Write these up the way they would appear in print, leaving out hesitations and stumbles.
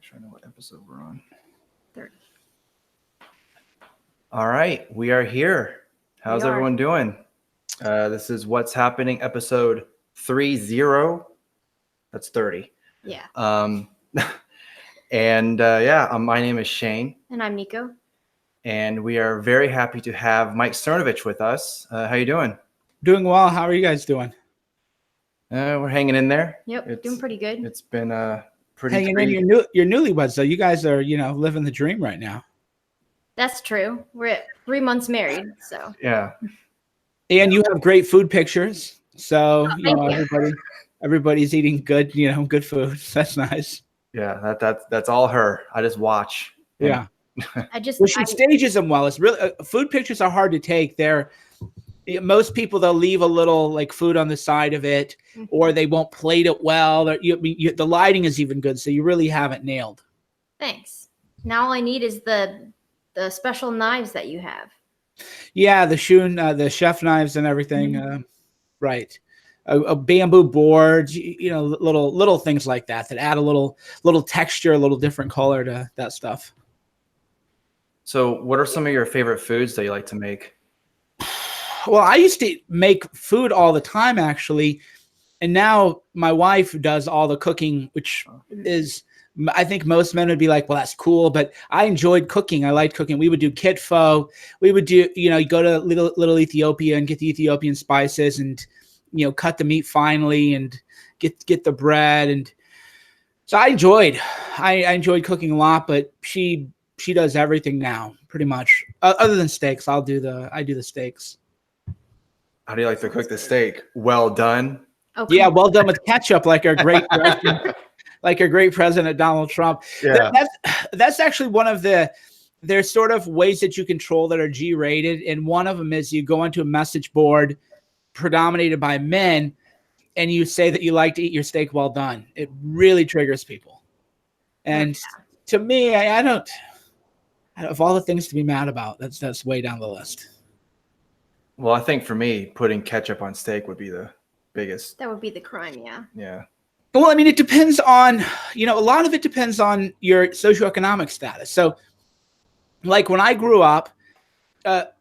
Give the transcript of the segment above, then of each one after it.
sure I know what episode we're on. 30. All right, we are here. How's everyone doing? This is What's Happening, episode 30. That's 30. Yeah. And my name is Shaine. And I'm Nico. And we are very happy to have Mike Cernovich with us. How you doing? Doing well. How are you guys doing? We're hanging in there. Yep, doing pretty good. It's been pretty hanging in your newlyweds, though. You guys are, living the dream right now. That's true. We're at 3 months married, so. Yeah. And you have great food pictures. So, you. everybody's eating good, good food. That's nice. Yeah, that's all her. I just watch. Yeah. She stages them well. It's really food pictures are hard to take. Most people, they'll leave a little like food on the side of it, or they won't plate it well. The lighting is even good, so you really haven't nailed. Thanks. Now all I need is the special knives that you have. Yeah, the chef knives and everything. Right. A bamboo board, little things like that add a little texture, a little different color to that stuff. So what are some of your favorite foods that you like to make? Well, I used to make food all the time, actually. And now my wife does all the cooking, which is, I think most men would be like, well, that's cool. But I enjoyed cooking. I liked cooking. We would do kit pho. We would do, you go to little Ethiopia and get the Ethiopian spices and, cut the meat finely and get the bread. And so I enjoyed cooking a lot, but she does everything now, pretty much. Other than steaks, I do the steaks. How do you like to cook the steak? Well done. Okay. Yeah, well done with ketchup, like our great president Donald Trump. Yeah. That's actually one of there's sort of ways that you control that are G-rated, and one of them is you go onto a message board predominated by men, and you say that you like to eat your steak well done. It really triggers people. And to me, I don't. Of all the things to be mad about, that's way down the list. Well, I think for me, putting ketchup on steak would be the biggest. That would be the crime, yeah. Yeah. Well, I mean, it depends on, a lot of it depends on your socioeconomic status. So, like when I grew up,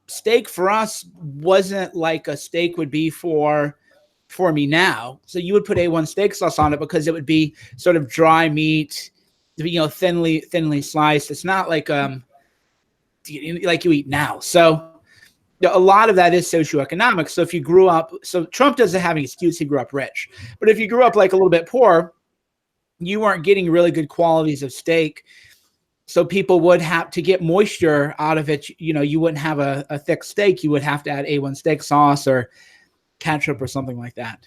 steak for us wasn't like a steak would be for me now. So you would put A1 steak sauce on it because it would be sort of dry meat, thinly sliced. It's not like you eat now. So a lot of that is socioeconomic. So if you grew up, so Trump doesn't have an excuse, he grew up rich. But if you grew up like a little bit poor, you weren't getting really good qualities of steak. So people would have to get moisture out of it. You wouldn't have a thick steak. You would have to add A1 steak sauce or ketchup or something like that.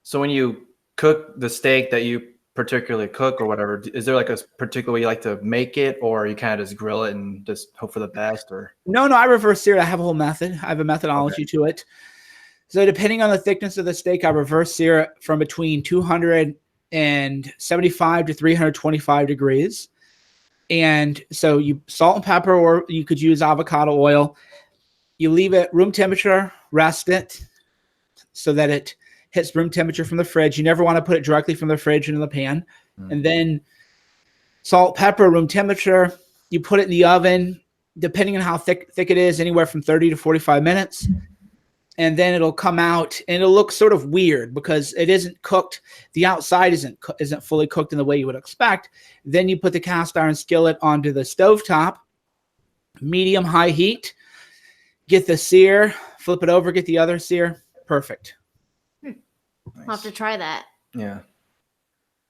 So when you cook the steak that you particularly cook or whatever, is there like a particular way you like to make it, or you kind of just grill it and just hope for the best? Or no, I reverse sear it. I have a whole method. I have a methodology to it. So depending on the thickness of the steak, I reverse sear it from between 275 to 325 degrees. And so you salt and pepper, or you could use avocado oil. You leave it room temperature, rest it so that it hits room temperature from the fridge. You never want to put it directly from the fridge into the pan. And then salt, pepper, room temperature. You put it in the oven, depending on how thick it is, anywhere from 30 to 45 minutes. And then it'll come out and it'll look sort of weird because it isn't cooked. The outside isn't fully cooked in the way you would expect. Then you put the cast iron skillet onto the stovetop, medium high heat, get the sear, flip it over, get the other sear. Perfect. Nice. I'll have to try that. Yeah.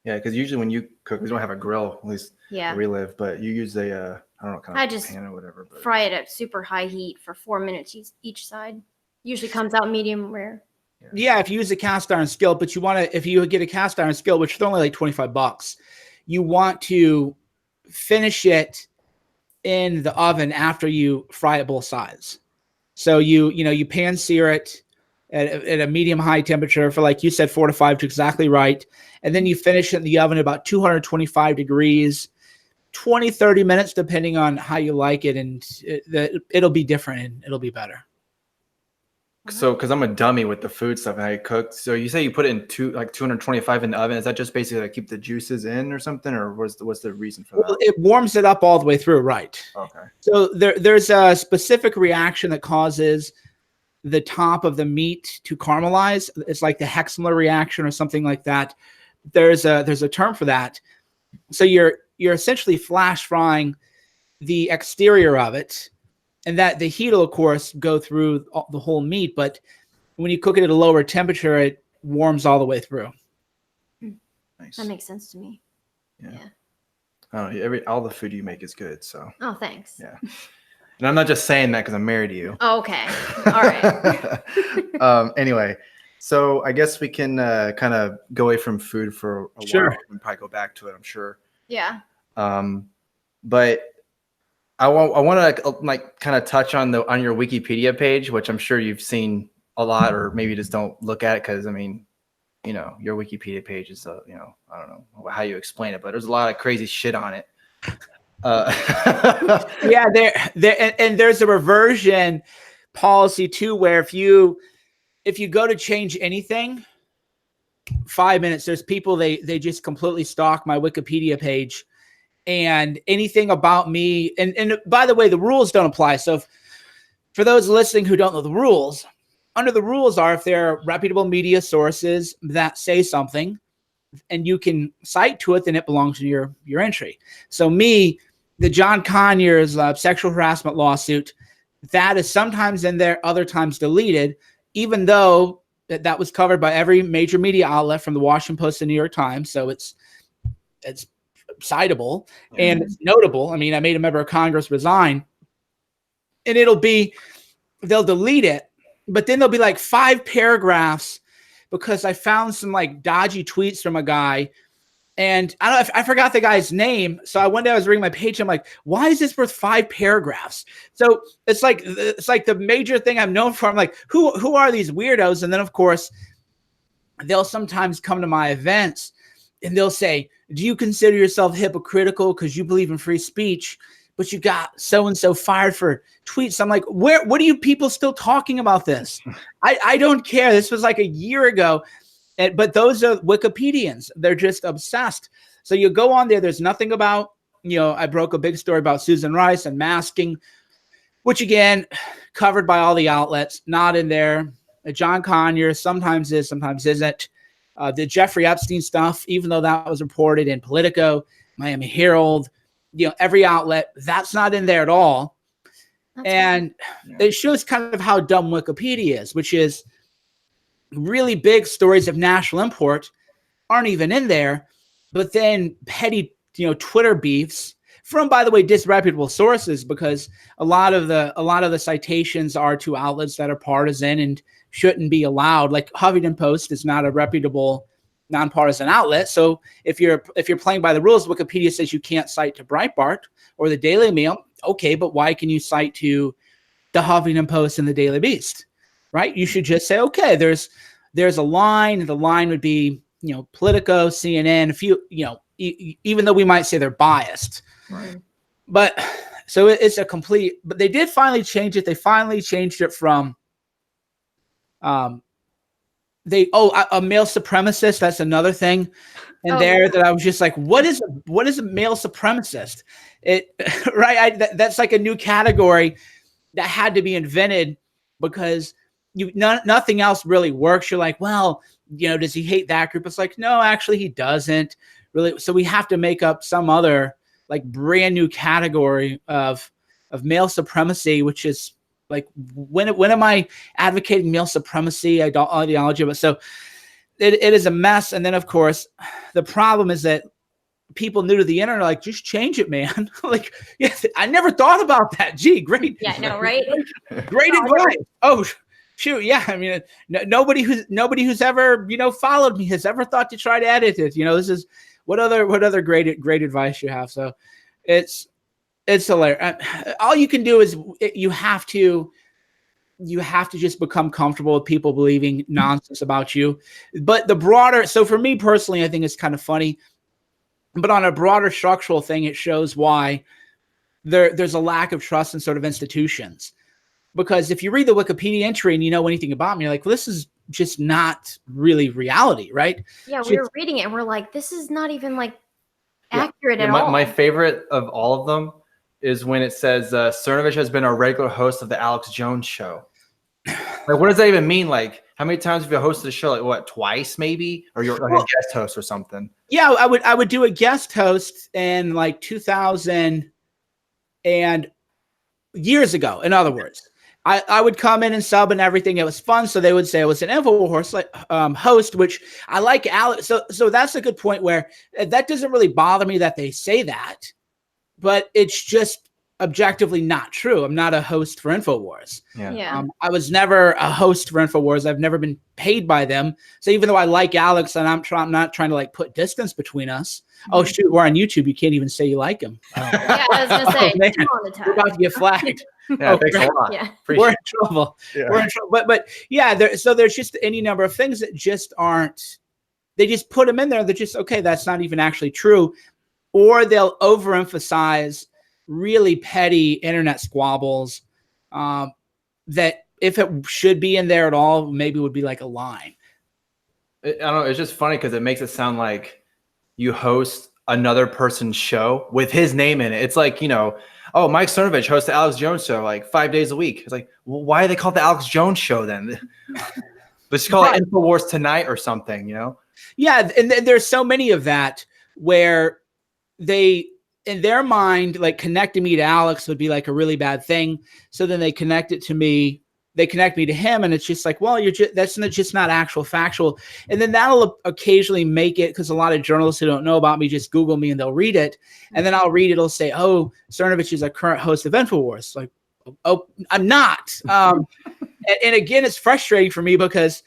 Yeah, because usually when you cook, we don't have a grill, at least where we live, but you use a, kind of pan or whatever. But fry it at super high heat for 4 minutes each side. Usually comes out medium rare. Yeah, if you use a cast iron skillet, but if you get a cast iron skillet, which is only like $25, you want to finish it in the oven after you fry it both sides. So you pan sear it at a medium high temperature for, like you said, 4 to 5 to exactly right. And then you finish it in the oven at about 225 degrees, 20, 30 minutes, depending on how you like it. And it'll be different and it'll be better. So, because I'm a dummy with the food stuff and how you cook. So you say you put it in 225 in the oven. Is that just basically like keep the juices in or something, or what's the reason for that? Well, it warms it up all the way through, right? Okay. So there's a specific reaction that causes the top of the meat to caramelize. It's like the Hexmler reaction or something like that. There's a term for that. So you're essentially flash frying the exterior of it, and that the heat will of course go through the whole meat, but when you cook it at a lower temperature, it warms all the way through. Nice. That makes sense to me. Yeah. Oh, all the food you make is good. So. Oh, thanks. Yeah. And I'm not just saying that because I'm married to you. Oh, okay. All right. Anyway, so I guess we can kind of go away from food for a Sure. while. We can probably go back to it, I'm sure. Yeah. But I want to like kind of touch on your Wikipedia page, which I'm sure you've seen a lot, or maybe you just don't look at it because I mean, you know, your Wikipedia page is you know, I don't know how you explain it, but there's a lot of crazy shit on it. Yeah, and there's a reversion policy too, where if you go to change anything, 5 minutes, there's people they just completely stalk my Wikipedia page, and anything about me. And by the way, the rules don't apply. So for those listening who don't know the rules, under the rules are if there are reputable media sources that say something and you can cite to it, then it belongs to your entry. So the John Conyers sexual harassment lawsuit, that is sometimes in there, other times deleted, even though that was covered by every major media outlet from the Washington Post to New York Times. So it's citable and it's notable. I mean, I made a member of Congress resign, and they'll delete it, but then there'll be like 5 paragraphs because I found some like dodgy tweets from a guy. And I don't know, I forgot the guy's name. So one day I was reading my page. I'm like, why is this worth 5 paragraphs? So it's like the major thing I'm known for. I'm like, who are these weirdos? And then of course, they'll sometimes come to my events and they'll say, do you consider yourself hypocritical because you believe in free speech, but you got so-and-so fired for tweets? I'm like, what are you people still talking about this? I don't care. This was like a year ago. But those are Wikipedians. They're just obsessed. So you go on there. There's nothing about, you know, I broke a big story about Susan Rice and masking, which again, covered by all the outlets, not in there. John Conyers sometimes is, sometimes isn't. The Jeffrey Epstein stuff, even though that was reported in Politico, Miami Herald, you know, every outlet, that's not in there at all. And it shows kind of how dumb Wikipedia is, which is really big stories of national import aren't even in there, but then petty, you know, Twitter beefs from, by the way, disreputable sources, because a lot of the citations are to outlets that are partisan and shouldn't be allowed. Like Huffington Post is not a reputable nonpartisan outlet. So if you're playing by the rules, Wikipedia says you can't cite to Breitbart or the Daily Mail. Okay, but why can you cite to the Huffington Post and the Daily Beast? Right? You should just say, okay, there's a line. The line would be, you know, Politico, CNN, a few, you know, even though we might say they're biased. Right. But so it's a complete, but they did finally change it. They finally changed it from a male supremacist. That's another thing. And that I was just like, what is a male supremacist? Right. That's like a new category that had to be invented because nothing else really works. You're like, well, you know, does he hate that group? It's like, no, actually he doesn't really. So we have to make up some other like brand new category of male supremacy, which is like, when am I advocating male supremacy ideology? But so it is a mess. And then of course the problem is that people new to the internet are like, just change it, man. Like, yeah, I never thought about that. Gee, great. Yeah, I know, right? Great advice. Oh, shoot, yeah. I mean, nobody who's ever, you know, followed me has ever thought to try to edit it. You know, this is what other great advice you have. So it's hilarious. All you can do is you have to just become comfortable with people believing nonsense about you. But so for me personally, I think it's kind of funny. But on a broader structural thing, it shows why there's a lack of trust in sort of institutions. because if you read the Wikipedia entry and you know anything about me, you're like, well, this is just not really reality, right? Yeah, So we were reading it and we're like, this is not even like accurate at my, all. my favorite of all of them is when it says Cernovich has been a regular host of the Alex Jones show. Like, what does that even mean? Like, how many times have you hosted a show? Like, what, twice maybe? Or you're like a guest host or something? Yeah, I would do a guest host in like 2000 and years ago. In other words, I would come in and sub and everything. It was fun. So they would say I was an InfoWars host, which I like Alex. So that's a good point where that doesn't really bother me that they say that, but it's just objectively not true. I'm not a host for InfoWars. Yeah. I was never a host for InfoWars. I've never been paid by them. So even though I like Alex and I'm not trying to like put distance between us. Oh shoot, we're on YouTube. You can't even say you like him. Yeah, I was gonna say, man, we're about to get flagged. Yeah, thanks a lot. Yeah. We're in trouble. Yeah. We're in trouble. But yeah, there's just any number of things that just aren't. They just put them in there. They're just okay. That's not even actually true, or they'll overemphasize really petty internet squabbles that if it should be in there at all, maybe would be like a line. I don't know. It's just funny because it makes it sound like you host another person's show with his name in it. It's like, oh, Mike Cernovich hosts the Alex Jones show like 5 days a week. It's like, well, why do they call it the Alex Jones show then? Let's call it InfoWars Tonight or something, Yeah, and there's so many of that where they, in their mind, like connecting me to Alex would be like a really bad thing. So then they connect it to me. They connect me to him, and it's just like, well, that's just not actual factual. And then that'll occasionally make it, because a lot of journalists who don't know about me just Google me and they'll read it, and then I'll read it. It'll say, "Oh, Cernovich is a current host of InfoWars." Like, oh, I'm not. And again, it's frustrating for me because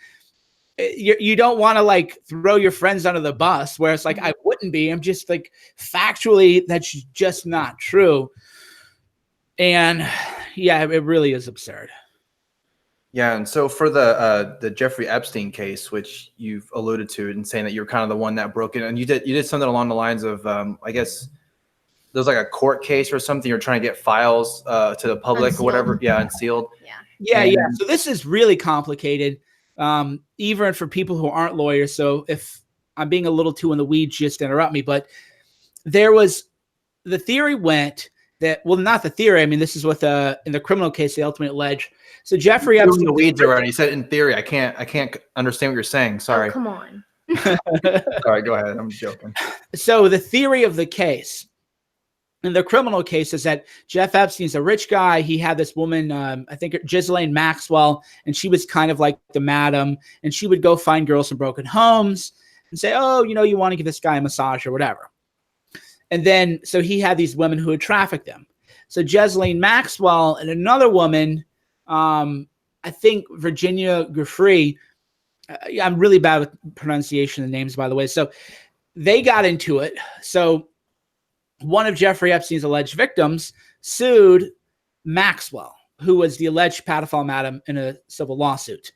you don't want to like throw your friends under the bus, where it's like I wouldn't be. I'm just like factually that's just not true. And yeah, it really is absurd. Yeah, and so for the Jeffrey Epstein case, which you've alluded to, and saying that you're kind of the one that broke it, and you did something along the lines of, I guess there's like a court case or something. You're trying to get files to the public Unsealed. or whatever. Yeah, unsealed. Yeah. So this is really complicated, even for people who aren't lawyers. So if I'm being a little too in the weeds, just interrupt me. But the theory went that, well, not the theory. I mean, this is what in the criminal case, the ultimate allege. So Jeffrey Epstein. In the weeds already. You said in theory. I can't understand what you're saying. Sorry. Oh, come on. Sorry, go ahead. I'm joking. So the theory of the case, in the criminal case, is that Jeff Epstein's a rich guy. He had this woman, I think Ghislaine Maxwell, and she was kind of like the madam, and she would go find girls in broken homes and say, oh, you want to give this guy a massage or whatever. And then, so he had these women who would traffic them. So Ghislaine Maxwell and another woman, I think Virginia Giuffre, I'm really bad with pronunciation of names, by the way. So they got into it. So one of Jeffrey Epstein's alleged victims sued Maxwell, who was the alleged pedophile madam, in a civil lawsuit.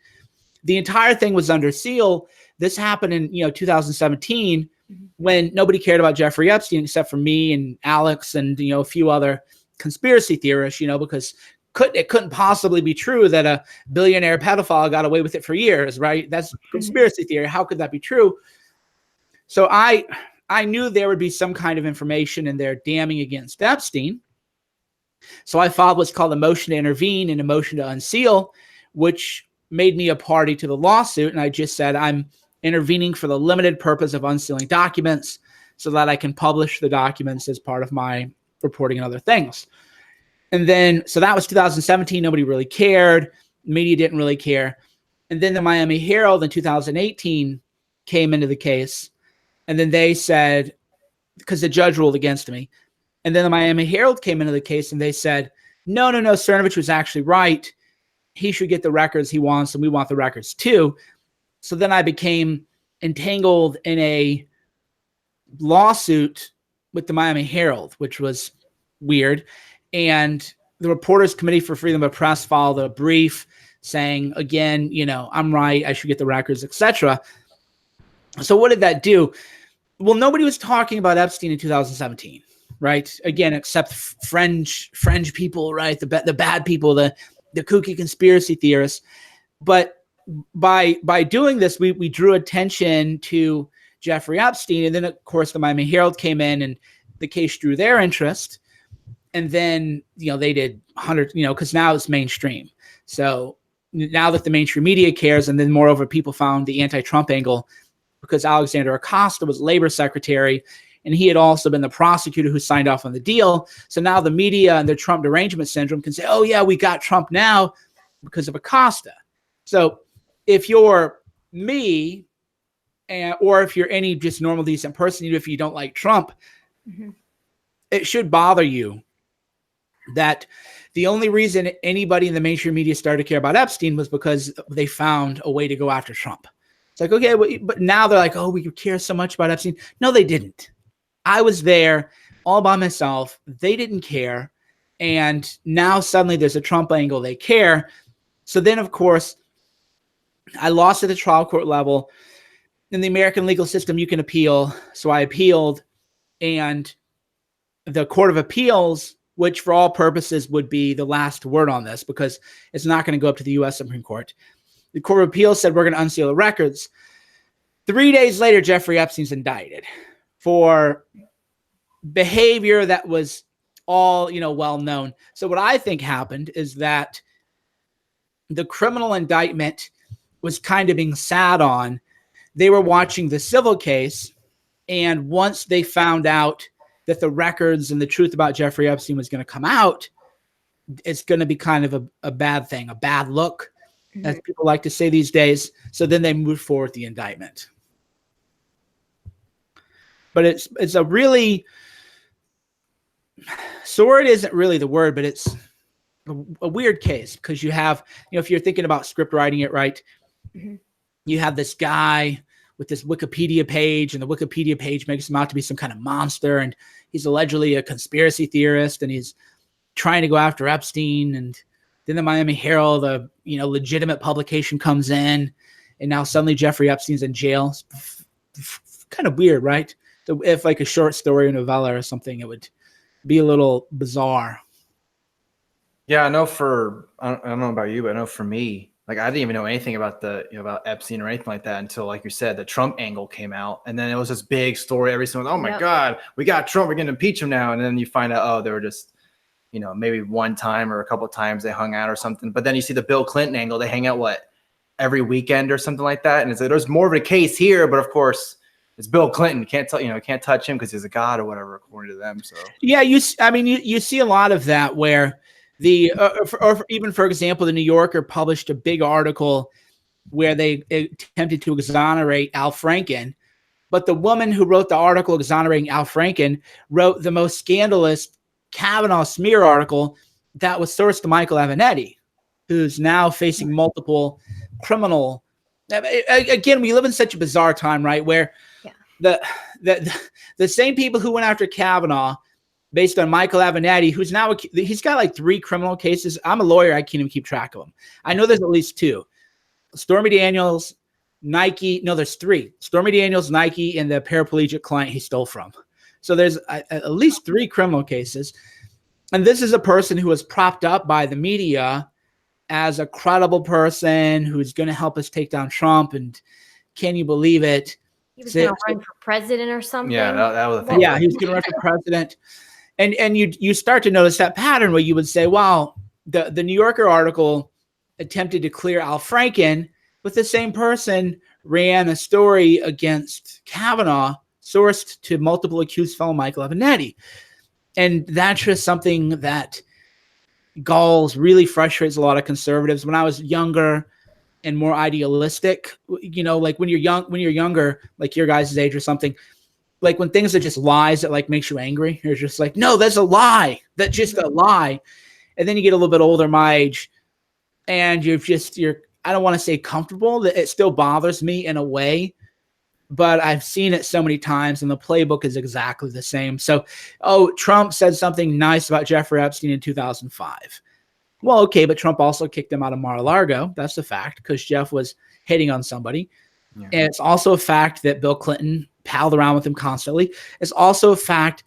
The entire thing was under seal. This happened in 2017 when nobody cared about Jeffrey Epstein except for me and Alex and a few other conspiracy theorists, because it couldn't possibly be true that a billionaire pedophile got away with it for years, right? That's conspiracy theory. How could that be true? So I knew there would be some kind of information in there damning against Epstein. So I filed what's called a motion to intervene and a motion to unseal, which made me a party to the lawsuit. And I just said, I'm intervening for the limited purpose of unsealing documents so that I can publish the documents as part of my reporting and other things. And then, so that was 2017. Nobody really cared. Media didn't really care. And then the Miami Herald in 2018 came into the case. And then they said, because the judge ruled against me. And then the Miami Herald came into the case and they said, no, Cernovich was actually right. He should get the records he wants, and we want the records too. So then I became entangled in a lawsuit with the Miami Herald, which was weird. And the Reporters Committee for Freedom of Press filed a brief saying, again, I'm right, I should get the records, etc. So what did that do? Well, nobody was talking about Epstein in 2017, right? Again, except fringe people, right? The bad people, the the kooky conspiracy theorists. But by doing this, we drew attention to Jeffrey Epstein. And then, of course, the Miami Herald came in and the case drew their interest. And then, they did hundreds, because now it's mainstream. So now that the mainstream media cares, and then moreover, people found the anti-Trump angle because Alexander Acosta was labor secretary, and he had also been the prosecutor who signed off on the deal. So now the media and their Trump derangement syndrome can say, oh, yeah, we got Trump now because of Acosta. So if you're me, or if you're any just normal, decent person, even if you don't like Trump, it should bother you that the only reason anybody in the mainstream media started to care about Epstein was because they found a way to go after Trump. It's like, okay, but now they're like, oh, we care so much about Epstein. No, they didn't. I was there all by myself. They didn't care. And now suddenly there's a Trump angle. They care. So then, of course, I lost at the trial court level. In the American legal system, you can appeal. So I appealed. And the Court of Appeals, which for all purposes would be the last word on this because it's not going to go up to the U.S. Supreme Court. The Court of Appeals said, we're going to unseal the records. 3 days later, Jeffrey Epstein's indicted for behavior that was all, well known. So what I think happened is that the criminal indictment was kind of being sat on. They were watching the civil case. And once they found out that the records and the truth about Jeffrey Epstein was going to come out, it's going to be kind of a bad thing, a bad look, as people like to say these days. So then they moved forward with the indictment. But it's a really, sword isn't really the word, but it's a weird case because you have, if you're thinking about script writing it right, you have this guy with this Wikipedia page, and the Wikipedia page makes him out to be some kind of monster, and he's allegedly a conspiracy theorist, and he's trying to go after Epstein. And then the Miami Herald, a legitimate publication, comes in, and now suddenly Jeffrey Epstein's in jail. Kind of weird, right? So if like a short story or novella or something, it would be a little bizarre. Yeah, I know I don't know about you, but I know for me, like I didn't even know anything about about Epstein or anything like that until, like you said, the Trump angle came out, and then it was this big story. Every single, oh my God, we got Trump, we're going to impeach him now, and then you find out, oh, they were just, maybe one time or a couple of times they hung out or something. But then you see the Bill Clinton angle; they hang out every weekend or something like that, and it's like, there's more of a case here, but of course it's Bill Clinton. Can't touch him because he's a god or whatever, according to them. So yeah, you see a lot of that where. Or even, for example, the New Yorker published a big article where they attempted to exonerate Al Franken, but the woman who wrote the article exonerating Al Franken wrote the most scandalous Kavanaugh smear article that was sourced to Michael Avenatti, who's now facing multiple criminal. Again, we live in such a bizarre time, right? Where the same people who went after Kavanaugh based on Michael Avenatti, who's now, he's got like 3 criminal cases. I'm a lawyer. I can't even keep track of them. I know there's at least 2. Stormy Daniels, Nike. No, there's 3. Stormy Daniels, Nike, and the paraplegic client he stole from. So there's at least 3 criminal cases. And this is a person who was propped up by the media as a credible person who's going to help us take down Trump. And can you believe it? He was going to run for president or something. Yeah, that was the thing. Yeah, he was going to run for president. And you start to notice that pattern where you would say, wow, the New Yorker article attempted to clear Al Franken, but the same person ran a story against Kavanaugh, sourced to multiple accused fellow Michael Avenatti. And that's just something that galls, really frustrates a lot of conservatives. When I was younger and more idealistic, like when you're younger, like your guys' age or something, like when things are just lies that like makes you angry, you're just like, no, that's a lie. That's just a lie. And then you get a little bit older, my age, and you're I don't want to say comfortable, that it still bothers me in a way, but I've seen it so many times and the playbook is exactly the same. So, Trump said something nice about Jeffrey Epstein in 2005. Well, okay, but Trump also kicked him out of Mar-a-Lago. That's a fact because Jeff was hitting on somebody. Yeah. And it's also a fact that Bill Clinton palled around with him constantly. It's also a fact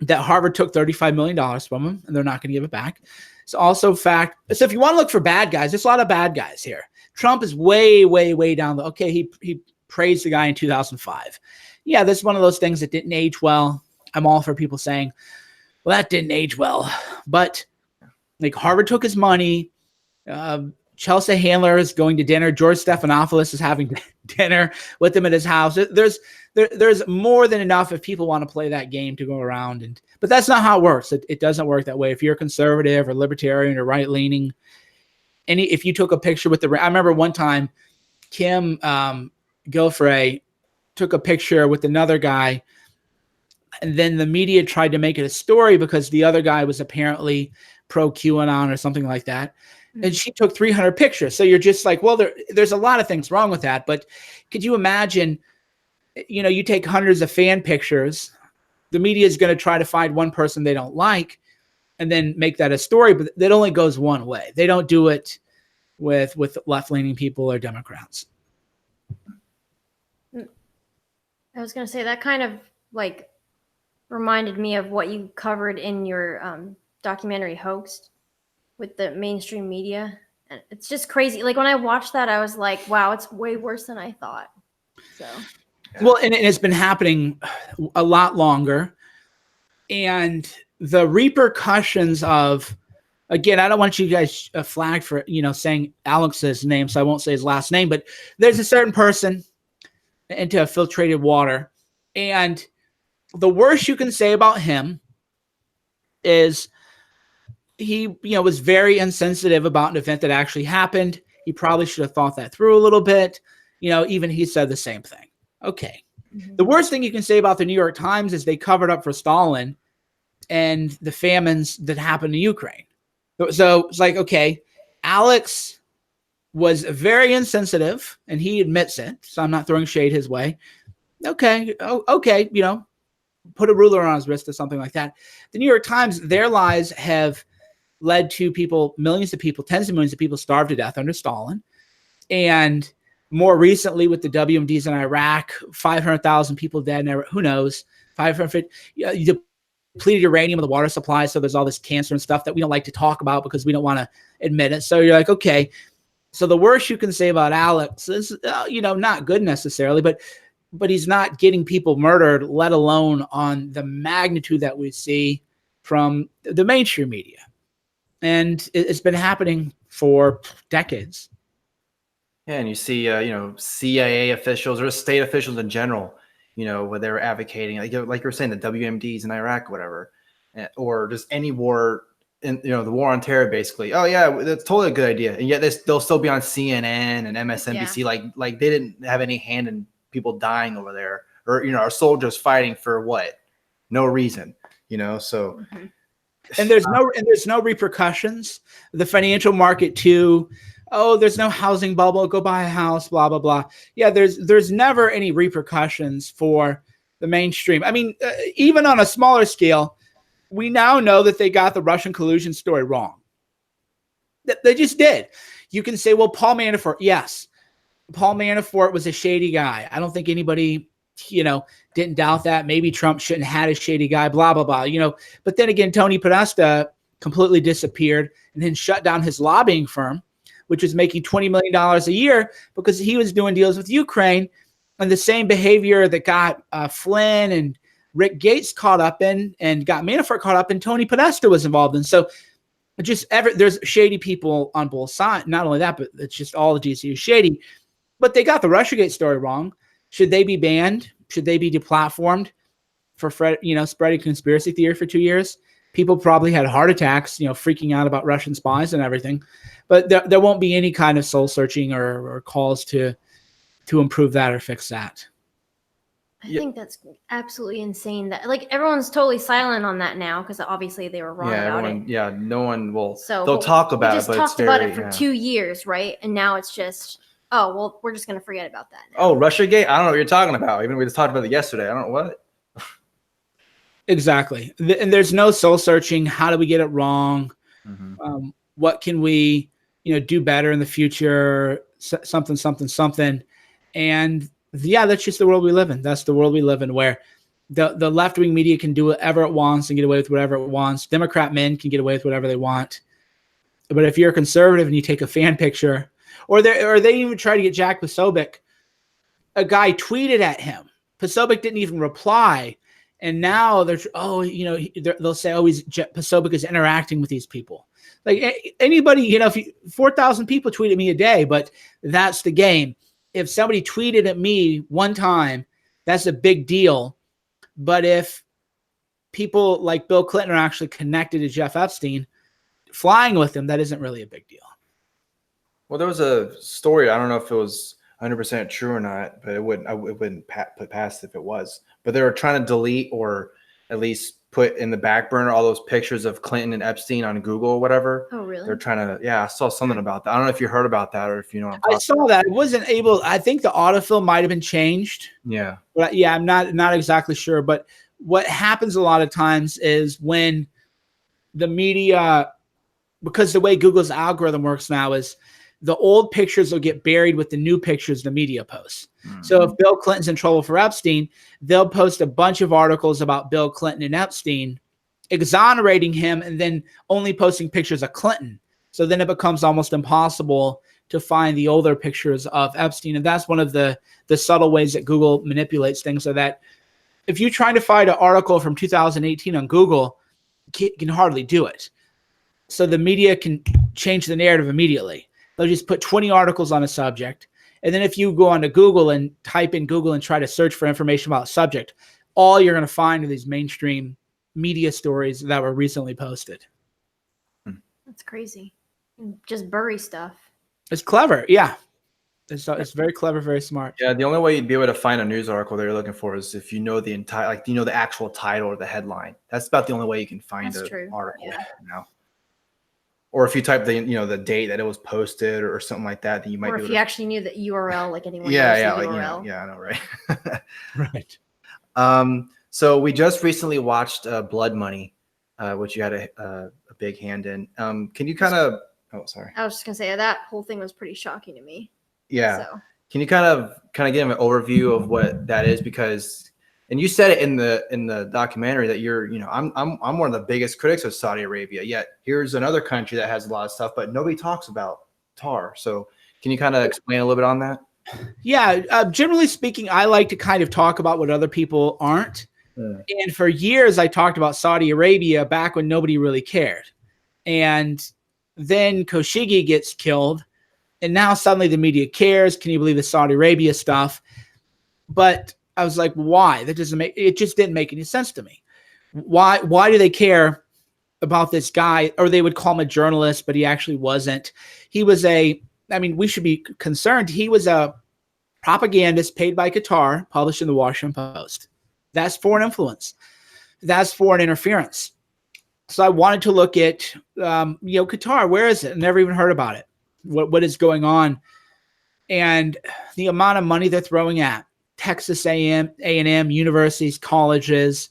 that Harvard took $35 million from him, and they're not going to give it back. It's also fact. So if you want to look for bad guys, there's a lot of bad guys here. Trump is way, way, way down. Okay, he praised the guy in 2005. Yeah, this is one of those things that didn't age well. I'm all for people saying, well, that didn't age well. But like Harvard took his money. Chelsea Handler is going to dinner. George Stephanopoulos is having dinner with him at his house. There's more than enough if people want to play that game to go around. But that's not how it works. It doesn't work that way. If you're conservative or libertarian or right-leaning, if you took a picture with I remember one time Kim Guilfrey took a picture with another guy, and then the media tried to make it a story because the other guy was apparently pro-QAnon or something like that. And she took 300 pictures. So you're just like, well, there's a lot of things wrong with that. But could you imagine, you take hundreds of fan pictures, the media is going to try to find one person they don't like and then make that a story. But that only goes one way. They don't do it with left-leaning people or Democrats. I was going to say that kind of like reminded me of what you covered in your documentary Hoaxed with the mainstream media. And it's just crazy. Like when I watched that, I was like, wow, it's way worse than I thought. So, well, and it's been happening a lot longer. And the repercussions of, again, I don't want you guys flagged for, saying Alex's name, so I won't say his last name, but there's a certain person into filtrated water. And the worst you can say about him is he, was very insensitive about an event that actually happened. He probably should have thought that through a little bit. Even he said the same thing. Okay. Mm-hmm. The worst thing you can say about the New York Times is they covered up for Stalin and the famines that happened in Ukraine. So it's like, okay, Alex was very insensitive and he admits it. So I'm not throwing shade his way. Okay. Okay. Put a ruler on his wrist or something like that. The New York Times, their lies have led to people, millions of people, tens of millions of people starved to death under Stalin. And more recently with the WMDs in Iraq, 500,000 people dead. Who knows? 550. Depleted uranium in the water supply. So there's all this cancer and stuff that we don't like to talk about because we don't want to admit it. So you're like, okay. So the worst you can say about Alex is, not good necessarily, but he's not getting people murdered, let alone on the magnitude that we see from the mainstream media. And it's been happening for decades. Yeah, and you see, CIA officials or state officials in general, where they're advocating, like you were saying, the WMDs in Iraq, whatever, or just any war, the war on terror, basically. Oh yeah, that's totally a good idea, and yet they'll still be on CNN and MSNBC, yeah. like they didn't have any hand in people dying over there, or our soldiers fighting for what? No reason, So. Mm-hmm. And there's no repercussions. The financial market too. Oh, there's no housing bubble. Go buy a house. Blah blah blah. Yeah, there's never any repercussions for the mainstream. I mean, even on a smaller scale, we now know that they got the Russian collusion story wrong. They just did. You can say, well, Paul Manafort. Yes, Paul Manafort was a shady guy. I don't think anybody didn't doubt that. Maybe Trump shouldn't have had a shady guy, blah, blah, blah, But then again, Tony Podesta completely disappeared and then shut down his lobbying firm, which was making $20 million a year because he was doing deals with Ukraine. And the same behavior that got Flynn and Rick Gates caught up in and got Manafort caught up in, Tony Podesta was involved in. So there's shady people on both sides. Not only that, but it's just all the DC is shady. But they got the Russiagate story wrong. Should they be banned? Should they be deplatformed for spreading conspiracy theory for 2 years? People probably had heart attacks, freaking out about Russian spies and everything. But there won't be any kind of soul searching or calls to improve that or fix that. I think that's absolutely insane. That everyone's totally silent on that now because obviously they were wrong about it. Yeah, no one will. So they'll talk about it, but talked about it for 2 years, right? And now it's just. Oh, well, we're just going to forget about that now. Oh, Russiagate? I don't know what you're talking about. Even we just talked about it yesterday. I don't know what. Exactly. And there's no soul searching. How do we get it wrong? Mm-hmm. What can we, do better in the future? Something. And yeah, that's just the world we live in. That's the world we live in where The left-wing media can do whatever it wants and get away with whatever it wants. Democrat men can get away with whatever they want. But if you're a conservative and you take a fan picture, or they even try to get Jack Posobiec, a guy tweeted at him. Posobiec didn't even reply. And now they'll say, Posobiec is interacting with these people. Like anybody, 4,000 people tweet at me a day, but that's the game. If somebody tweeted at me one time, that's a big deal. But if people like Bill Clinton are actually connected to Jeff Epstein, flying with him, that isn't really a big deal. Well, there was a story. I don't know if it was 100% true or not, but it wouldn't put past if it was. But they were trying to delete or at least put in the back burner all those pictures of Clinton and Epstein on Google or whatever. Oh, really? They're trying to. Yeah, I saw something about that. I don't know if you heard about that or if you know what I'm talking I saw that. It wasn't able. I think the autofill might have been changed. Yeah. But yeah, I'm not exactly sure. But what happens a lot of times is when the media, because the way Google's algorithm works now is the old pictures will get buried with the new pictures the media posts. Mm-hmm. So if Bill Clinton's in trouble for Epstein, they'll post a bunch of articles about Bill Clinton and Epstein, exonerating him, and then only posting pictures of Clinton. So then it becomes almost impossible to find the older pictures of Epstein. And that's one of the subtle ways that Google manipulates things, so that if you're trying to find an article from 2018 on Google, you can hardly do it. So the media can change the narrative immediately. They'll just put 20 articles on a subject. And then if you go onto Google and type in Google and try to search for information about a subject, all you're going to find are these mainstream media stories that were recently posted. That's crazy. Just bury stuff. It's clever. Yeah. It's very clever, very smart. Yeah. The only way you'd be able to find a news article that you're looking for is if you know the entire, the actual title or the headline. That's about the only way you can find an article now. Or if you type the date that it was posted or something like that, then you might. Or if you actually knew the URL, like anyone knows the URL. I know, right? Right. So we just recently watched Blood Money, which you had a big hand in. Can you kind of? Oh, sorry. I was just gonna say that whole thing was pretty shocking to me. Yeah. So. Can you kind of give an overview of what that is? Because, and you said it in the documentary that you're, I'm one of the biggest critics of Saudi Arabia. Yet here's another country that has a lot of stuff, but nobody talks about tar. So can you kind of explain a little bit on that? Yeah. Generally speaking, I like to kind of talk about what other people aren't. And for years, I talked about Saudi Arabia back when nobody really cared. And then Khashoggi gets killed. And now suddenly the media cares. Can you believe the Saudi Arabia stuff? But I was like, why? That doesn't make, it just didn't make any sense to me. Why do they care about this guy? Or they would call him a journalist, but he actually wasn't. He was we should be concerned. He was a propagandist paid by Qatar, published in the Washington Post. That's foreign influence. That's foreign interference. So I wanted to look at, Qatar, where is it? I never even heard about it. What is going on? And the amount of money they're throwing at Texas A&M, universities, colleges.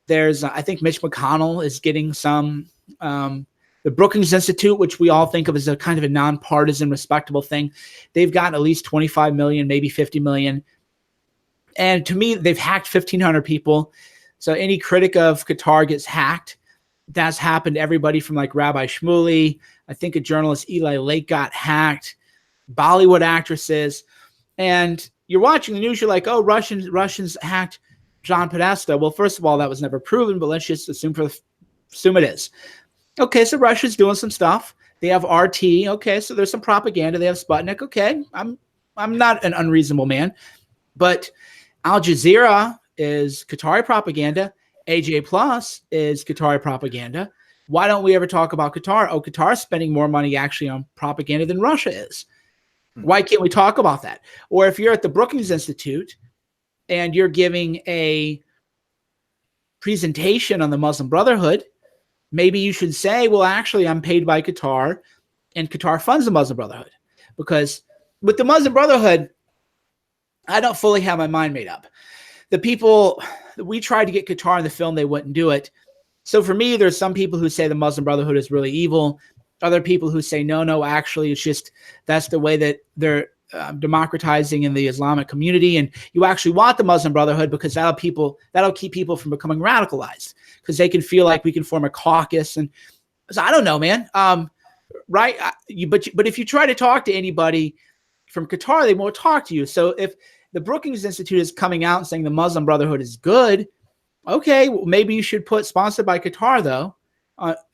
There's, I think Mitch McConnell is getting some, the Brookings Institute, which we all think of as a kind of a nonpartisan, respectable thing. They've gotten at least 25 million, maybe 50 million. And to me, they've hacked 1,500 people. So any critic of Qatar gets hacked. That's happened to everybody from like Rabbi Shmuley. I think a journalist, Eli Lake, got hacked. Bollywood actresses. And you're watching the news, you're like, oh, Russians hacked John Podesta. Well, first of all, that was never proven, but let's just assume it is. Okay, so Russia's doing some stuff. They have RT. Okay, so there's some propaganda. They have Sputnik. Okay, I'm not an unreasonable man. But Al Jazeera is Qatari propaganda. AJ Plus is Qatari propaganda. Why don't we ever talk about Qatar? Oh, Qatar's spending more money actually on propaganda than Russia is. Why can't we talk about that? Or if you're at the Brookings Institute and you're giving a presentation on the Muslim Brotherhood, maybe you should say, well, actually, I'm paid by Qatar and Qatar funds the Muslim Brotherhood. Because with the Muslim Brotherhood, I don't fully have my mind made up. The people, we tried to get Qatar in the film, they wouldn't do it. So for me, there's some people who say the Muslim Brotherhood is really evil. Other people who say, no, actually, it's just that's the way that they're democratizing in the Islamic community, and you actually want the Muslim Brotherhood because that'll keep people from becoming radicalized, because they can feel like we can form a caucus. And so I don't know, man. Right? But if you try to talk to anybody from Qatar, they won't talk to you. So if the Brookings Institute is coming out and saying the Muslim Brotherhood is good, okay, well, maybe you should put sponsored by Qatar though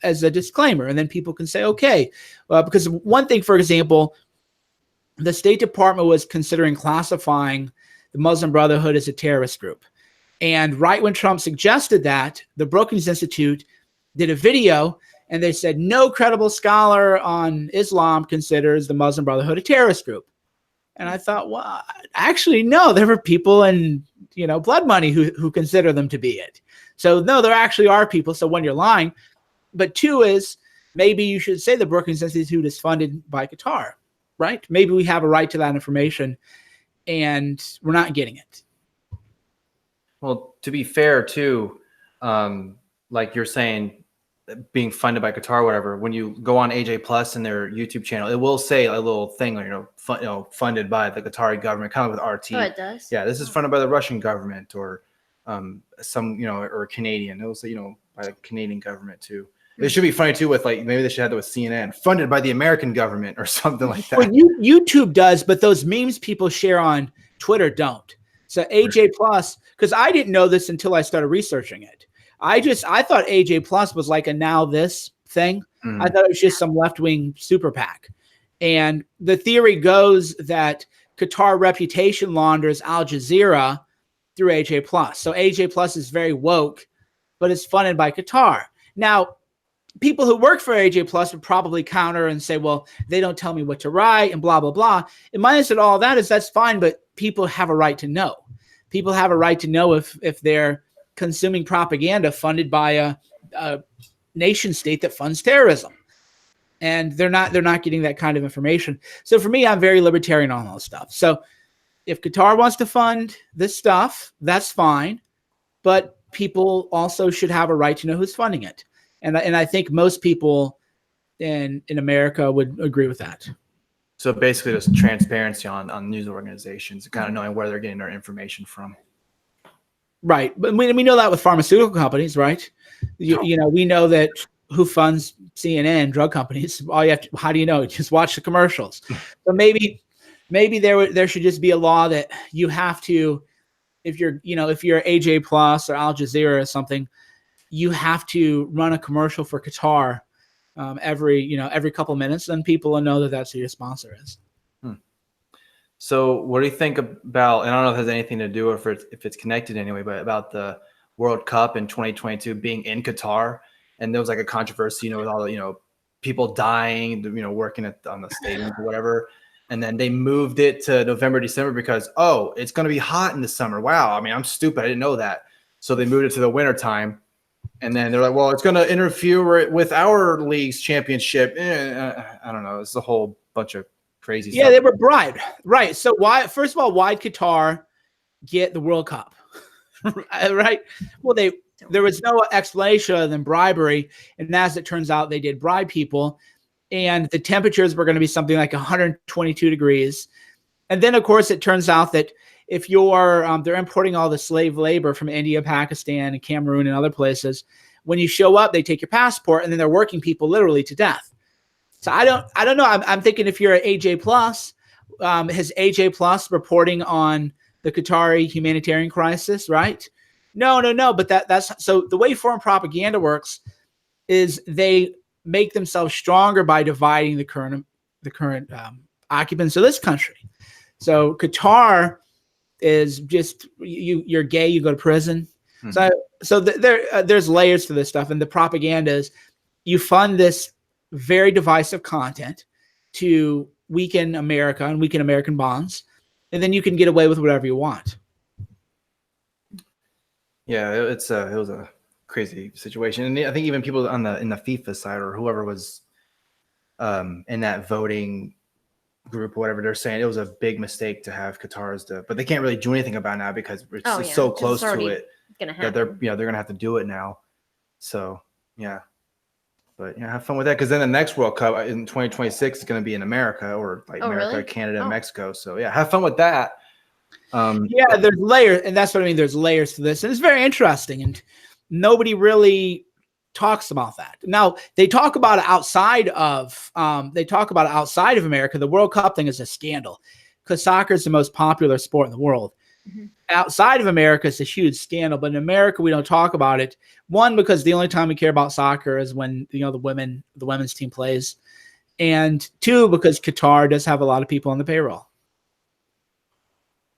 as a disclaimer, and then people can say okay, because one thing, for example, the State Department was considering classifying the Muslim Brotherhood as a terrorist group. And right when Trump suggested that, the Brookings Institute did a video, and they said no credible scholar on Islam considers the Muslim Brotherhood a terrorist group. And I thought, well, actually, no, there were people in, blood money who consider them to be it. So no, there actually are people. So one, you're lying. But two is, maybe you should say the Brookings Institute is funded by Qatar. Right? Maybe we have a right to that information and we're not getting it. Well, to be fair too, like you're saying, being funded by Qatar or whatever, when you go on AJ Plus and their YouTube channel, it will say a little thing like, funded by the Qatari government, kind of with RT. Oh, it does? Yeah, this is funded by the Russian government or some, or Canadian. It will say, by the Canadian government too. It should be funny too with maybe they should have that with CNN, funded by the American government or something like that. Well, YouTube does, but those memes people share on Twitter don't. So AJ Plus, because I didn't know this until I started researching it. I thought AJ Plus was like a now this thing. I thought it was just some left-wing super PAC. And the theory goes that Qatar reputation launders Al Jazeera through AJ Plus. So AJ Plus is very woke, but it's funded by Qatar. Now, people who work for AJ Plus would probably counter and say, well, they don't tell me what to write and blah, blah, blah. And my answer to all that is that's fine, but people have a right to know. People have a right to know if they're consuming propaganda funded by a nation state that funds terrorism. And they're not getting that kind of information. So for me, I'm very libertarian on all this stuff. So if Qatar wants to fund this stuff, that's fine. But people also should have a right to know who's funding it. And I think most people in America would agree with that. So basically just transparency on news organizations, kind of knowing where they're getting their information from. Right. But we know that with pharmaceutical companies, right? We know that who funds CNN, drug companies. How do you know? Just watch the commercials. So maybe there should just be a law that you have to, if you're AJ Plus or Al Jazeera or something, you have to run a commercial for Qatar every couple minutes, then people will know that that's who your sponsor is. So what do you think about, and I don't know if it has anything to do or if it's connected anyway, but about the World Cup in 2022 being in Qatar, and there was like a controversy, with all the, people dying, working on the stadiums or whatever. And then they moved it to November, December because, it's going to be hot in the summer. Wow. I mean, I'm stupid. I didn't know that. So they moved it to the winter time. And then they're like, well, it's going to interfere with our league's championship. I don't know. It's a whole bunch of crazy stuff. Yeah, they were bribed. Right. So first of all, why'd Qatar get the World Cup? Right. Well, there was no explanation other than bribery. And as it turns out, they did bribe people. And the temperatures were going to be something like 122 degrees. And then, of course, it turns out that if they're importing all the slave labor from India, Pakistan, and Cameroon and other places. When you show up, they take your passport, and then they're working people literally to death. So I don't know. I'm thinking if you're at AJ Plus, has AJ Plus reporting on the Qatari humanitarian crisis, right? No. But that's so the way foreign propaganda works is they make themselves stronger by dividing the current occupants of this country. So Qatar is just you're gay, you go to prison. So there's layers to this stuff, and the propaganda is you fund this very divisive content to weaken America and weaken American bonds, and then you can get away with whatever you want. Yeah, it was a crazy situation, and I think even people in the FIFA side or whoever was in that voting group or whatever, they're saying it was a big mistake to have Qatar's but they can't really do anything about it now because it's so close to it gonna happen. that they're gonna have to do it now. So yeah, But have fun with that, because then the next World Cup in 2026 is going to be in America, or like America, really? Canada, and Mexico. So have fun with that. There's layers, and that's what I mean. There's layers to this, and it's very interesting, and nobody really talks about that. Now they talk about it outside of America. The World Cup thing is a scandal because soccer is the most popular sport in the world. Mm-hmm. Outside of America, it's a huge scandal, but in America, we don't talk about it. One, because the only time we care about soccer is when the women's team plays, and two, because Qatar does have a lot of people on the payroll.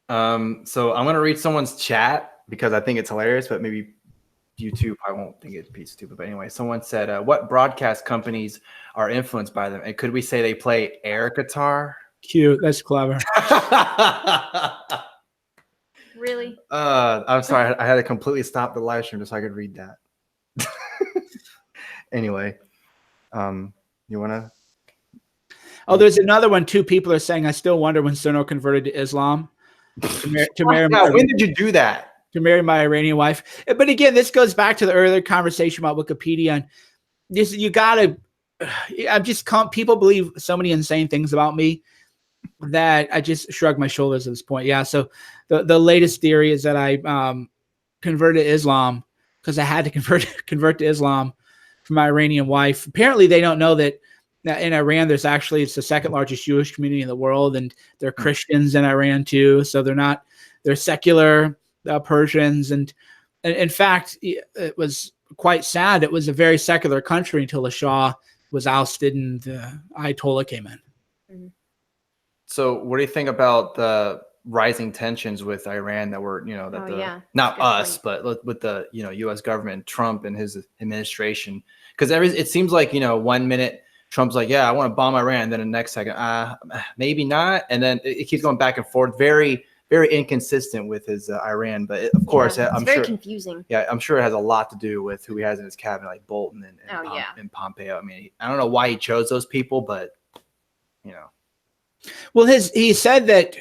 So I'm gonna read someone's chat because I think it's hilarious, but maybe YouTube, I won't think it'd be stupid. But anyway, someone said, "What broadcast companies are influenced by them?" And could we say they play air guitar? Cute, that's clever. Really? I'm sorry, I had to completely stop the live stream just so I could read that. Anyway, you wanna? Oh, there's another one too. People are saying, I still wonder when Cerno converted to Islam to marry when did you do that? To marry my Iranian wife. But again, this goes back to the earlier conversation about Wikipedia. And this, people believe so many insane things about me that I just shrug my shoulders at this point. Yeah. So the latest theory is that I converted to Islam because I had to convert to Islam for my Iranian wife. Apparently they don't know that in Iran, it's the second largest Jewish community in the world, and they're Christians in Iran too. So they're secular Persians. And in fact, it was quite sad. It was a very secular country until the Shah was ousted and the Ayatollah came in. Mm-hmm. So what do you think about the rising tensions with Iran that were, not us, but with the, U.S. government, Trump and his administration? Because it seems like, 1 minute Trump's like, yeah, I want to bomb Iran. Then the next second, maybe not. And then it keeps going back and forth. Very, very inconsistent with his Iran. But of course, I'm very sure confusing. Yeah, I'm sure it has a lot to do with who he has in his cabinet, like Bolton and Pompeo. I mean, I don't know why he chose those people, but, Well, he said that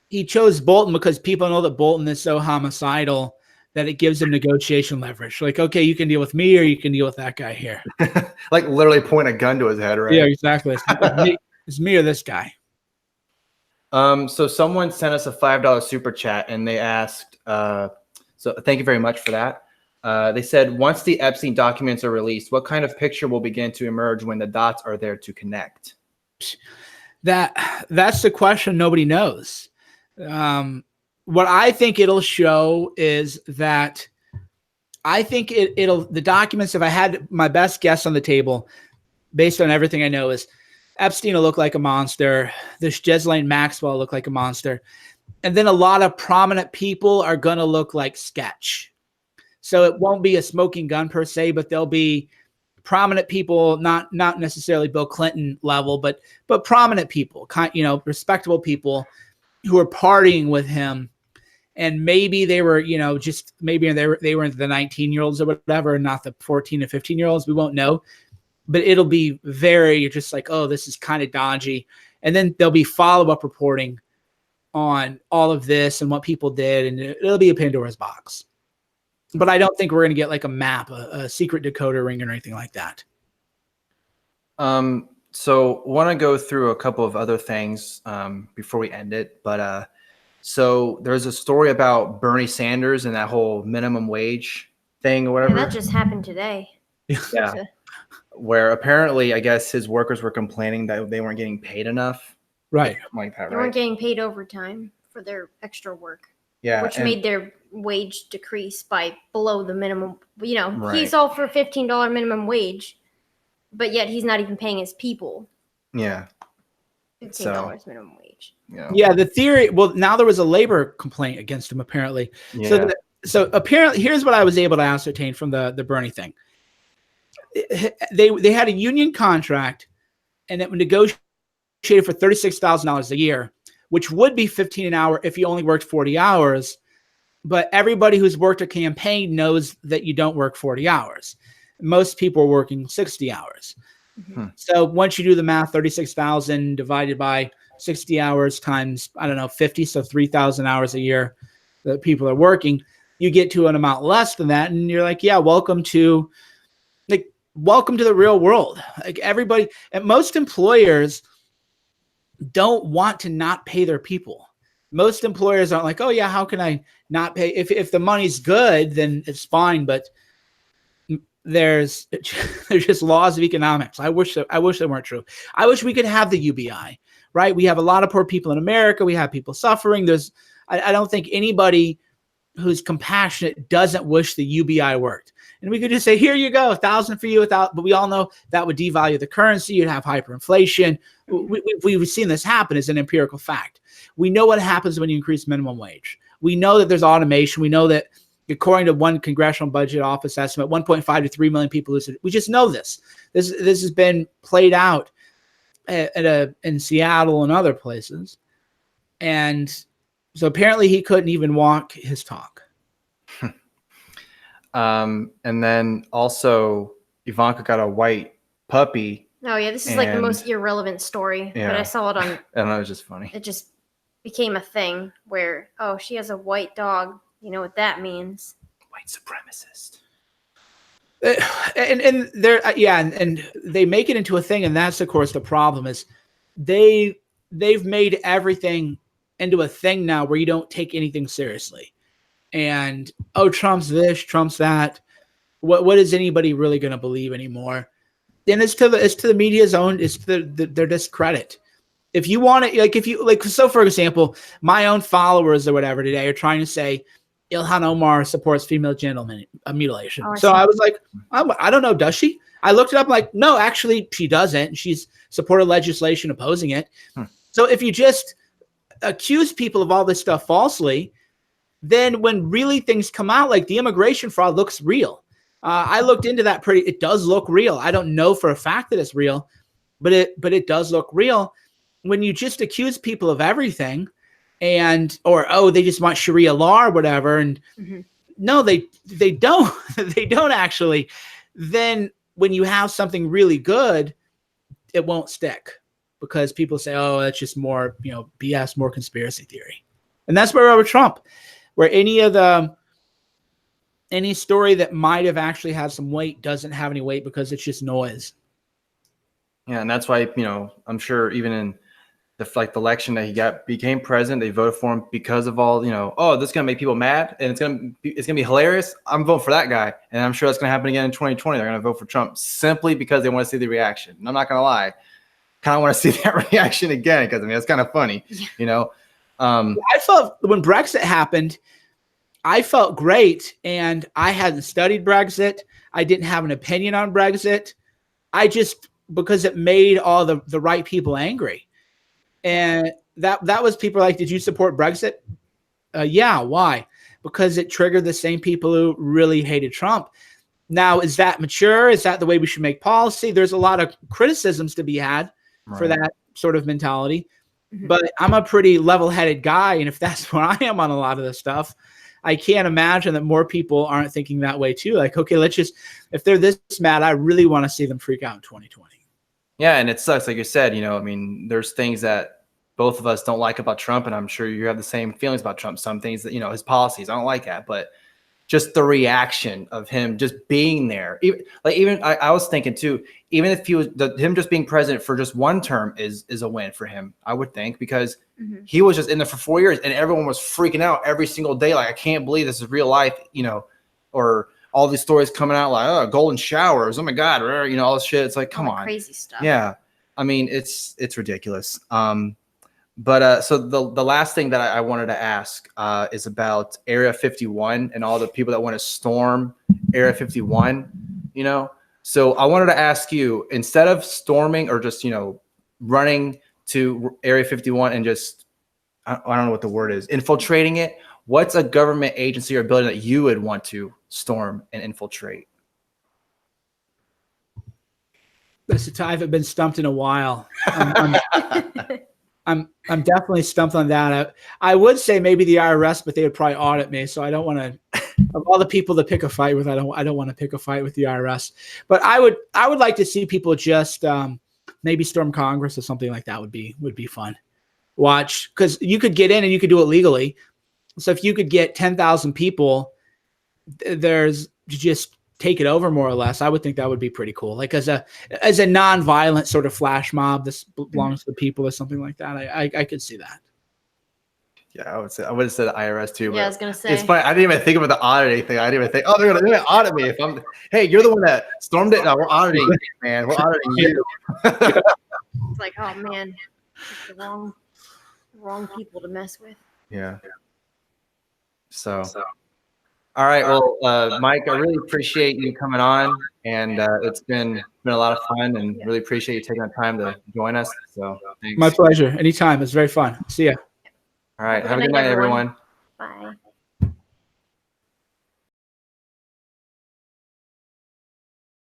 he chose Bolton because people know that Bolton is so homicidal that it gives him negotiation leverage. Like, okay, you can deal with me or you can deal with that guy here. Like literally point a gun to his head, right? Yeah, exactly. It's me or this guy. So someone sent us a $5 super chat and they asked, so thank you very much for that. They said, once the Epstein documents are released, what kind of picture will begin to emerge when the dots are there to connect? That's the question nobody knows. What I think it'll show is that I think the documents, if I had my best guess on the table, based on everything I know, is Epstein will look like a monster. This Ghislaine Maxwell will look like a monster. And then a lot of prominent people are going to look like sketch. So it won't be a smoking gun per se, but there'll be prominent people, not necessarily Bill Clinton level, but prominent people, respectable people who are partying with him. And maybe they were, maybe they were the 19-year-olds or whatever, not the 14 to 15-year-olds. We won't know. But it'll be you're just like, oh, this is kind of dodgy. And then there'll be follow-up reporting on all of this and what people did. And it'll be a Pandora's box. But I don't think we're going to get like a map, a secret decoder ring or anything like that. So want to go through a couple of other things before we end it. But so there's a story about Bernie Sanders and that whole minimum wage thing or whatever. Yeah, that just happened today. Yeah. Where apparently, I guess his workers were complaining that they weren't getting paid enough. Right. Like that, they weren't getting paid overtime for their extra work. Yeah. Which made their wage decrease by below the minimum. Right. He's all for $15 minimum wage, but yet he's not even paying his people. Yeah. $15 minimum wage. Yeah. The theory. Well, now there was a labor complaint against him, apparently. Yeah. So apparently, here's what I was able to ascertain from the Bernie thing. They had a union contract, and it negotiated for $36,000 a year, which would be $15 an hour if you only worked 40 hours. But everybody who's worked a campaign knows that you don't work 40 hours. Most people are working 60 hours. Mm-hmm. So once you do the math, 36,000 divided by 60 hours times, 50, so 3,000 hours a year that people are working, you get to an amount less than that. And you're like, yeah, welcome to, like, welcome to the real world. Like everybody, and most employers don't want to not pay their people. Most employers aren't like, oh yeah, how can I not pay? If the money's good, then it's fine. But there's just laws of economics. I wish they weren't true. I wish we could have the UBI, right? We have a lot of poor people in America. We have people suffering. I don't think anybody who's compassionate doesn't wish the UBI worked. And we could just say, here you go, 1,000 for you without, but we all know that would devalue the currency. You'd have hyperinflation. We've seen this happen as an empirical fact. We know what happens when you increase minimum wage. We know that there's automation. We know that according to one congressional budget office estimate, 1.5 to 3 million people lose it. We just know this. This has been played out in Seattle and other places. And so apparently he couldn't even walk his talk. And then also Ivanka got a white puppy. Oh yeah, this is like the most irrelevant story. Yeah. But I saw it on. And that was just funny. It just became a thing where, oh, she has a white dog. You know what that means? White supremacist. And they're and they make it into a thing, and that's of course the problem is they've made everything into a thing now where you don't take anything seriously. And oh, Trump's this, Trump's that. What is anybody really going to believe anymore? And it's to the media's own, it's to their discredit. If you want to, so for example, my own followers or whatever today are trying to say Ilhan Omar supports female genital mutilation. Oh, so I was like, I don't know, does she? I looked it up, like, no, actually she doesn't. She's supported legislation opposing it. So if you just accuse people of all this stuff falsely, then when really things come out, like the immigration fraud looks real. I looked into that it does look real. I don't know for a fact that it's real, but it does look real. When you just accuse people of everything or they just want Sharia law or whatever. And no, they don't, they don't actually. Then when you have something really good, it won't stick because people say, oh, that's just more, BS, more conspiracy theory. And that's where we're with Trump, where any story that might have actually had some weight doesn't have any weight because it's just noise. Yeah. And that's why, I'm sure even in the election that he became president, they voted for him because of all, oh, this is going to make people mad and it's going to be hilarious. I'm voting for that guy. And I'm sure that's going to happen again in 2020. They're going to vote for Trump simply because they want to see the reaction. And I'm not going to lie. Kind of want to see that reaction again because it's kind of funny, I felt when Brexit happened, I felt great, and I hadn't studied Brexit. I didn't have an opinion on Brexit. Because it made all the right people angry, and that was people like, did you support Brexit? Yeah, why? Because it triggered the same people who really hated Trump. Now, is that mature? Is that the way we should make policy? There's a lot of criticisms to be had for that sort of mentality. But I'm a pretty level-headed guy, and if that's where I am on a lot of this stuff, I can't imagine that more people aren't thinking that way too. Like, okay, if they're this mad, I really want to see them freak out in 2020. Yeah, and it sucks, like you said, there's things that both of us don't like about Trump, and I'm sure you have the same feelings about Trump. Some things that, his policies, I don't like that, but just the reaction of him just being there. I was thinking too, even if him just being president for just one term is a win for him, I would think, because he was just in there for 4 years and everyone was freaking out every single day. Like, I can't believe this is real life, or all these stories coming out like, oh, golden showers. Oh my God. All this shit. It's like, come on. Crazy stuff. Yeah. I mean, it's ridiculous. But so the last thing that I wanted to ask is about Area 51 and all the people that want to storm Area 51, So I wanted to ask you, instead of storming or just, running to Area 51 and just, I don't know what the word is, infiltrating it, what's a government agency or building that you would want to storm and infiltrate? I haven't been stumped in a while. I'm definitely stumped on that. I would say maybe the IRS, but they would probably audit me. So I don't want to. Of all the people to pick a fight with, I don't want to pick a fight with the IRS. But I would like to see people just maybe storm Congress or something like that. Would be fun. Watch, because you could get in and you could do it legally. So if you could get 10,000 people, there's just take it over more or less, I would think that would be pretty cool. Like as a non-violent sort of flash mob, this belongs to the people or something like that. I could see that. Yeah, I would have said IRS too. Yeah, I was gonna say. It's funny. I didn't even think about the auditing thing. I didn't even think, oh, they're gonna audit me if I'm. Hey, you're the one that stormed it. No, we're auditing you, man. We're auditing you. It's like, oh man, it's the wrong people to mess with. Yeah. So, all right. Well, Mike, I really appreciate you coming on, and it's been a lot of fun, and really appreciate you taking the time to join us. So, thanks. My pleasure. Anytime. It's very fun. See ya. All right. Have a good night, everyone. Bye.